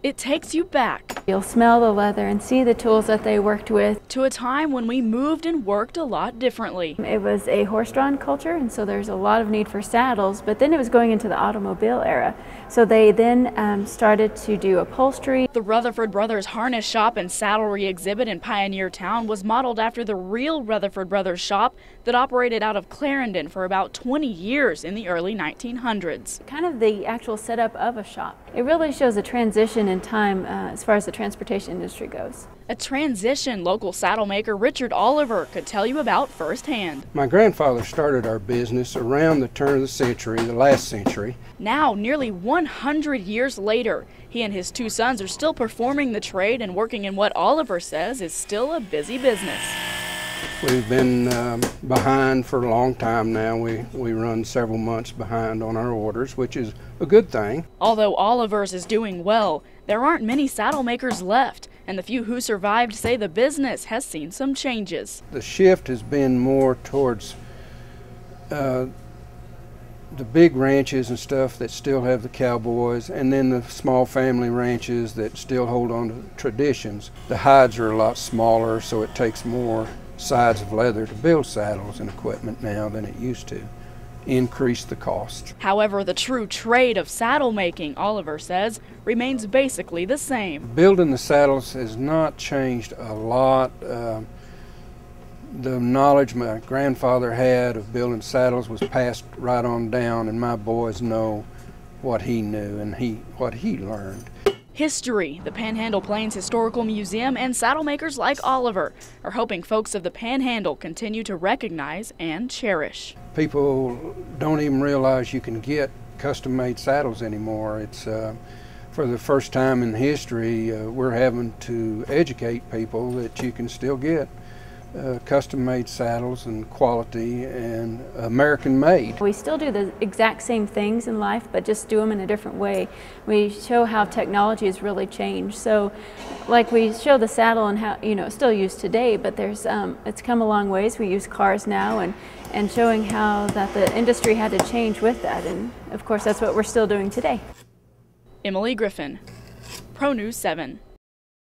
It takes you back. You'll smell the leather and see the tools that they worked with. To a time when we moved and worked a lot differently. It was a horse-drawn culture, and so there's a lot of need for saddles, but then it was going into the automobile era. So they then started to do upholstery. The Rutherford Brothers Harness Shop and Saddlery exhibit in Pioneer Town was modeled after the real Rutherford Brothers shop that operated out of Clarendon for about 20 years in the early 1900s. Kind of the actual setup of a shop. It really shows a transition in time as far as the transportation industry goes. A transition local saddle maker Richard Oliver could tell you about firsthand. My grandfather started our business around the turn of the century, the last century. Now, nearly 100 years later, he and his two sons are still performing the trade and working in what Oliver says is still a busy business. We've been behind for a long time now. We run several months behind on our orders, which is a good thing. Although Oliver's is doing well, there aren't many saddle makers left, and the few who survived say the business has seen some changes. The shift has been more towards the big ranches and stuff that still have the cowboys, and then the small family ranches that still hold on to traditions. The hides are a lot smaller, so it takes more sides of leather to build saddles and equipment now than it used to. Increase the cost. However, the true trade of saddle making, Oliver says, remains basically the same. Building the saddles has not changed a lot. The knowledge my grandfather had of building saddles was passed right on down, and my boys know what he knew and what he learned. History, the Panhandle Plains Historical Museum, and saddle makers like Oliver are hoping folks of the Panhandle continue to recognize and cherish. People don't even realize you can get custom-made saddles anymore. It's for the first time in history, we're having to educate people that you can still get custom-made saddles and quality and American-made. We still do the exact same things in life, but just do them in a different way. We show how technology has really changed. So, like we show the saddle and how it's still used today, but there's it's come a long ways. We use cars now, and showing how that the industry had to change with that, and of course that's what we're still doing today. Emily Griffin, Pronews 7.